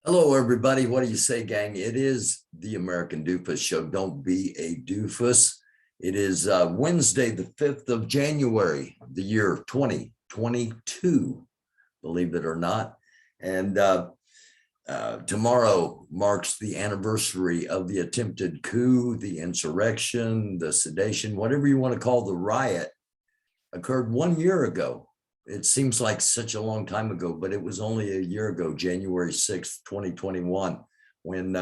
Hello, everybody. What do you say, gang? It is the American Doofus Show. Don't be a doofus. Show. Don't be a doofus. It is Wednesday, the 5th of January, the year 2022, believe it or not. And tomorrow marks the anniversary of the attempted coup, the insurrection, the sedation, whatever you want to call the riot, occurred 1 year ago. It seems like such a long time ago, but it was only a year ago, January 6th, 2021, when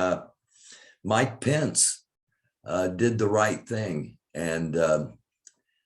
Mike Pence did the right thing and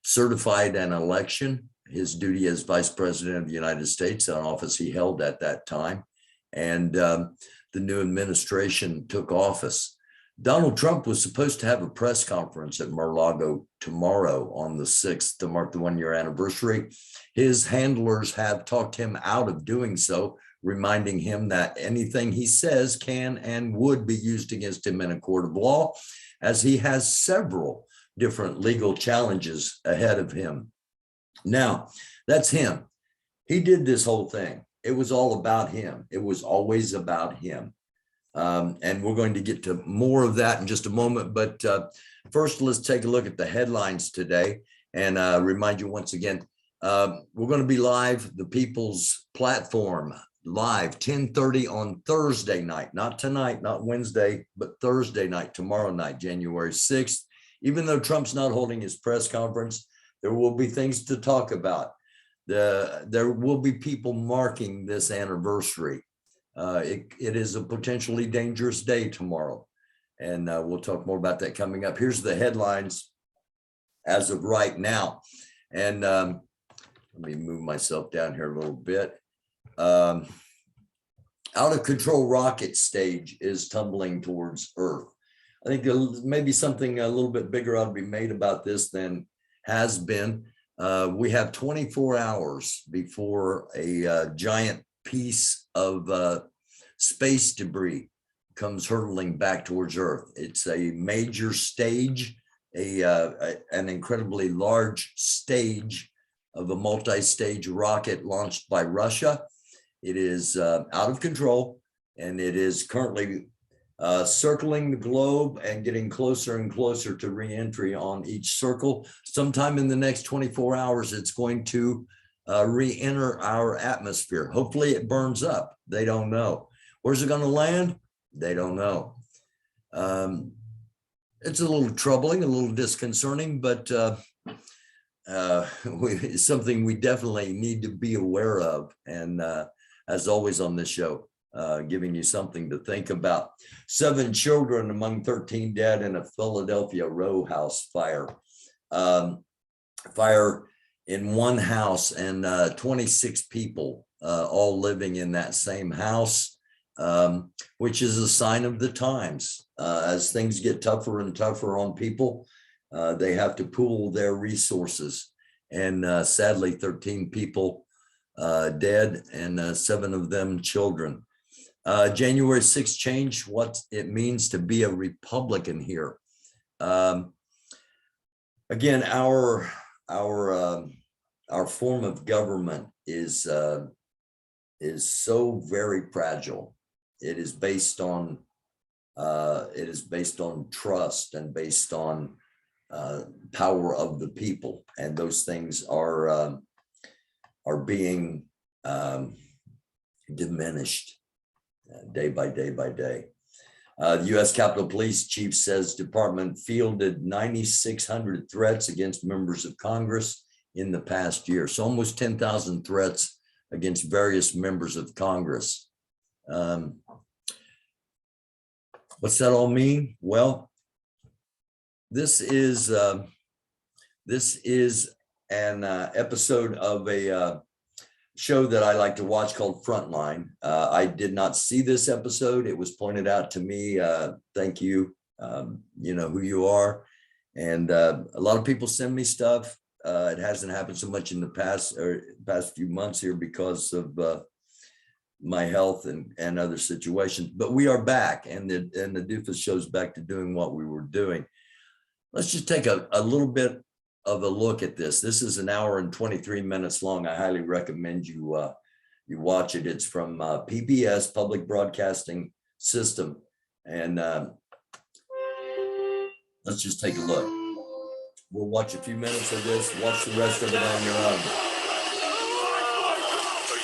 certified an election, his duty as vice president of the United States, an office he held at that time. And the new administration took office. Donald Trump was supposed to have a press conference at Mar-a-Lago tomorrow on the 6th to mark the 1 year anniversary. His handlers have talked him out of doing so, reminding him that anything he says can and would be used against him in a court of law, as he has several different legal challenges ahead of him. Now, that's him. He did this whole thing. It was all about him. It was always about him. And we're going to get to more of that in just a moment. But first, let's take a look at the headlines today and remind you once again, we're going to be live, the People's Platform, live 10:30 on Thursday night, not tonight, not Wednesday, but Thursday night, tomorrow night, January 6th. Even though Trump's not holding his press conference, there will be things to talk about. There will be people marking this anniversary. It is a potentially dangerous day tomorrow, and we'll talk more about that coming up. Here's the headlines as of right now, and let me move myself down here a little bit. Out of control rocket stage is tumbling towards Earth. I think maybe something a little bit bigger ought to be made about this than has been. We have 24 hours before a giant piece of space debris comes hurtling back towards Earth. It's a major stage, an incredibly large stage of a multi-stage rocket launched by Russia. It is out of control, and it is currently circling the globe and getting closer and closer to re-entry on each circle. Sometime in the next 24 hours, it's going to re-enter our atmosphere. Hopefully it burns up. They don't know. Where's it going to land? They don't know. It's a little troubling, a little disconcerting, but it's something we definitely need to be aware of. And as always on this show, giving you something to think about. 7 children among 13 dead in a Philadelphia row house fire. Fire in one house, and 26 people all living in that same house, which is a sign of the times. As things get tougher and tougher on people, they have to pool their resources. And sadly, 13 people dead, and 7 of them children. January 6th changed what it means to be a Republican here. Again, our form of government is so very fragile. It is based on trust and based on power of the people, and those things are being diminished day by day by day. The U.S. Capitol Police Chief says department fielded 9,600 threats against members of Congress in the past year. So almost 10,000 threats against various members of Congress. What's that all mean? Well, this is an episode of a show that I like to watch called Frontline. I did not see this episode. It was pointed out to me. Thank you. You know who you are. And a lot of people send me stuff. It hasn't happened so much in the past few months here because of my health and other situations. But we are back, and the Doofus show's back to doing what we were doing. Let's just take a little bit of a look at this. This is an hour and 23 minutes long. I highly recommend you You watch it. It's from PBS, Public Broadcasting System. And let's just take a look. We'll watch a few minutes of this. Watch the rest of it on your own. A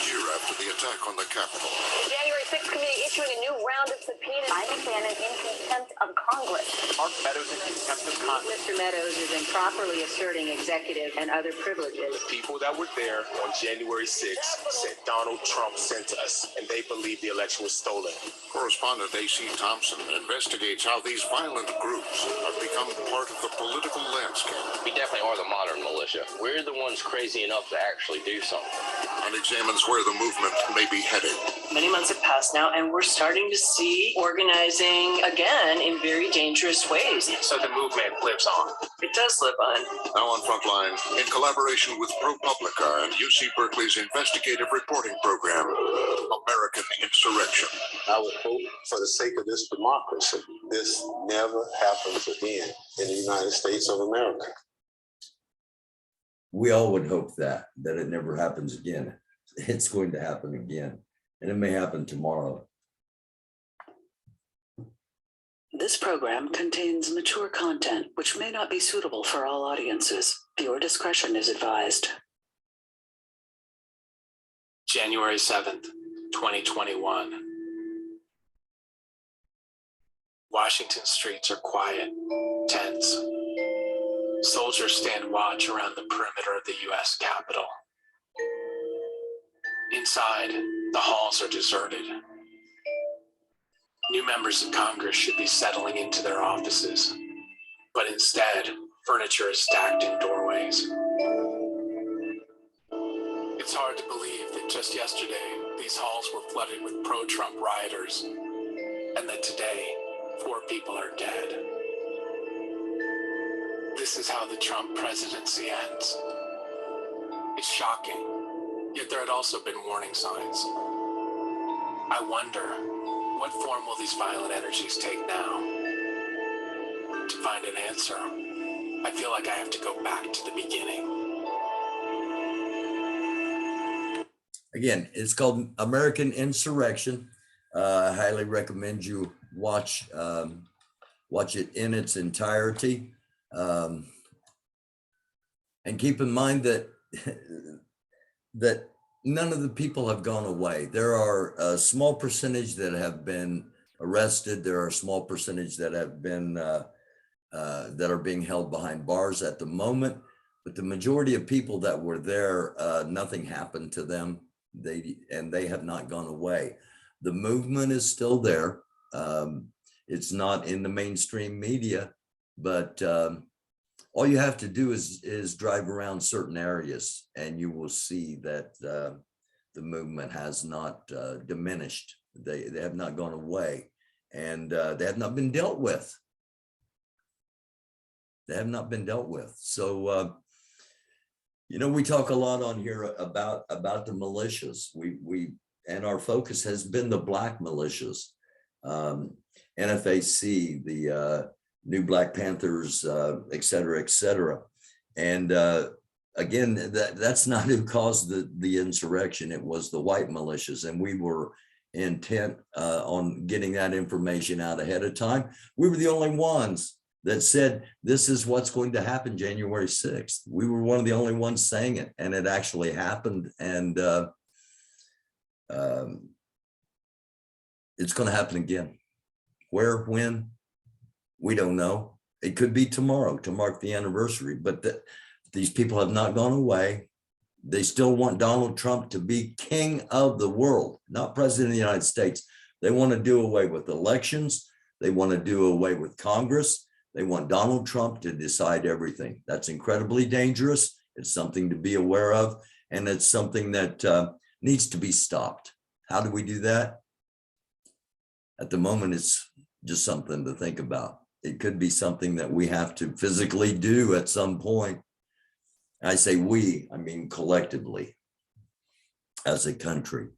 year after the attack on the Capitol. The January 6th committee issuing a new round of subpoenas. Simon Bannon in contempt of Congress. Mark Meadows in contempt of Congress. Mr. Meadows is improperly asserting executive and other privileges. People that were there on January 6th said Donald Trump sent us, and they believe the election was stolen. Correspondent A.C. Thompson investigates how these violent groups have become part of the political landscape. We definitely are the modern militia. We're the ones crazy enough to actually do something. And examines where the movement may be headed. Many months have passed now, and we're starting to see organizing again in very dangerous ways. So the movement lives on. It does live on. Now on Frontline, in collaboration with ProPublica and UC Berkeley's investigative reporting program, American Insurrection. I would hope, for the sake of this democracy, this never happens again in the United States of America. We all would hope that it never happens again. It's going to happen again, and it may happen tomorrow. This program contains mature content which may not be suitable for all audiences. Viewer discretion is advised. January 7th, 2021. Washington streets are quiet, tense. Soldiers stand watch around the perimeter of the U.S. Capitol. Inside, the halls are deserted. New members of Congress should be settling into their offices, but instead, furniture is stacked in doorways. It's hard to believe that just yesterday, these halls were flooded with pro-Trump rioters, and that today, 4 people are dead. This is how the Trump presidency ends. It's shocking, yet there had also been warning signs. I wonder, what form will these violent energies take now? To find an answer, I feel like I have to go back to the beginning. Again, it's called American Insurrection. I highly recommend you watch it in its entirety. And keep in mind that none of the people have gone away. There are a small percentage that have been arrested. There are a small percentage that have been that are being held behind bars at the moment. But the majority of people that were there, nothing happened to them. They have not gone away. The movement is still there. It's not in the mainstream media, but all you have to do is drive around certain areas, and you will see that the movement has not diminished. They have not gone away, and they have not been dealt with. They have not been dealt with. So, you know, we talk a lot on here about the militias. And our focus has been the Black militias, NFAC, the New Black Panthers, et cetera, et cetera. And again, that's not who caused the insurrection. It was the white militias, and we were intent on getting that information out ahead of time. We were the only ones that said, this is what's going to happen January 6th. We were one of the only ones saying it, and it actually happened. And it's going to happen again. Where, when, we don't know. It could be tomorrow to mark the anniversary, but these people have not gone away. They still want Donald Trump to be king of the world, not president of the United States. They want to do away with elections. They want to do away with Congress. They want Donald Trump to decide everything. That's incredibly dangerous. It's something to be aware of, and it's something that needs to be stopped. How do we do that? At the moment, it's just something to think about. It could be something that we have to physically do at some point. I say we, I mean collectively as a country,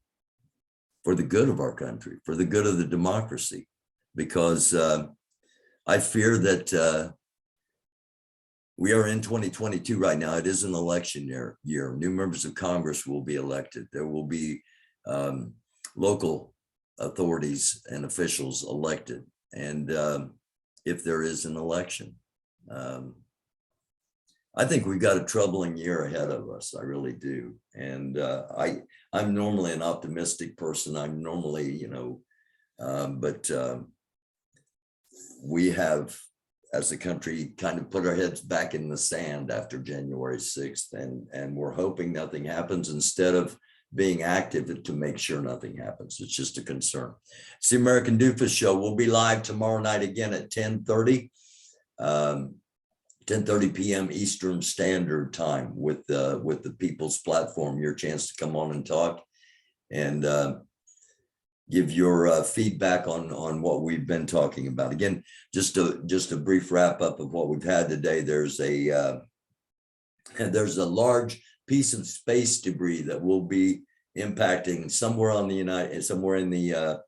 for the good of our country, for the good of the democracy, because I fear that we are in 2022 right now. It is an election year. New members of Congress will be elected. There will be local authorities and officials elected. And if there is an election, I think we've got a troubling year ahead of us. I really do. And I'm normally an optimistic person. I'm normally, but we have, as a country, kind of put our heads back in the sand after January 6th. And we're hoping nothing happens instead of being active to make sure nothing happens. It's just a concern. It's the American Doofus Show. We'll be live tomorrow night again at 10:30. 10:30 p.m. Eastern Standard Time with the People's Platform. Your chance to come on and talk and give your feedback on what we've been talking about. Again, just a brief wrap up of what we've had today. There's a large piece of space debris that will be impacting somewhere in the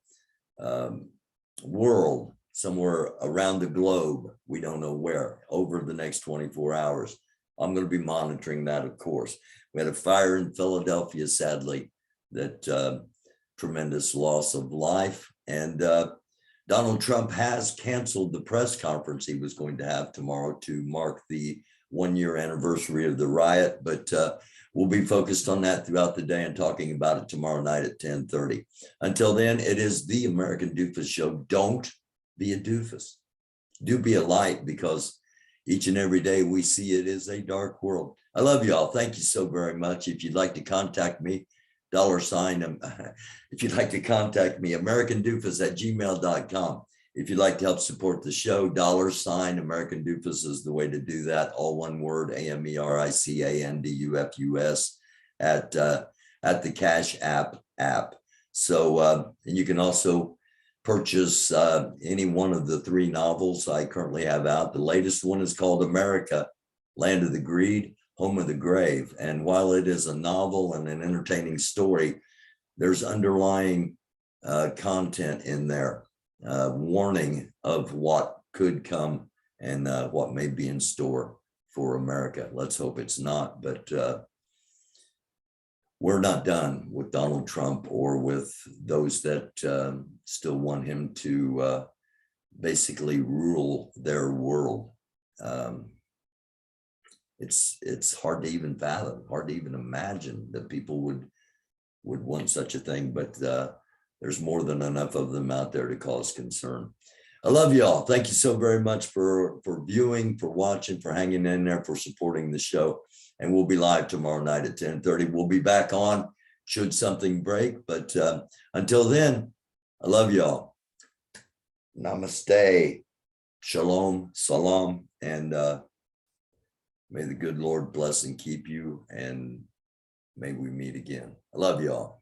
world, somewhere around the globe. We don't know where, over the next 24 hours. I'm going to be monitoring that, of course. We had a fire in Philadelphia, sadly, that tremendous loss of life. And Donald Trump has canceled the press conference he was going to have tomorrow to mark the 1-year anniversary of the riot, but we'll be focused on that throughout the day and talking about it tomorrow night at 10:30. Until then, it is the American Doofus Show. Don't be a doofus. Do be a light, because each and every day we see it is a dark world. I love you all. Thank you so very much. If you'd like to contact me, if you'd like to contact me, americandufus@gmail.com. If you'd like to help support the show, $American Doofus is the way to do that. All one word, AMERICANDUFUS at the Cashapp app. So, and you can also purchase any one of the 3 novels I currently have out. The latest one is called America, Land of the Greed, Home of the Grave. And while it is a novel and an entertaining story, there's underlying content in there. Warning of what could come and what may be in store for America. Let's hope it's not, but we're not done with Donald Trump or with those that still want him to basically rule their world. It's hard to even fathom, hard to even imagine that people would want such a thing, but there's more than enough of them out there to cause concern. I love you all. Thank you so very much for viewing, for watching, for hanging in there, for supporting the show. And we'll be live tomorrow night at 10:30. We'll be back on should something break. But until then, I love you all. Namaste. Shalom, salam, and may the good Lord bless and keep you, and may we meet again. I love you all.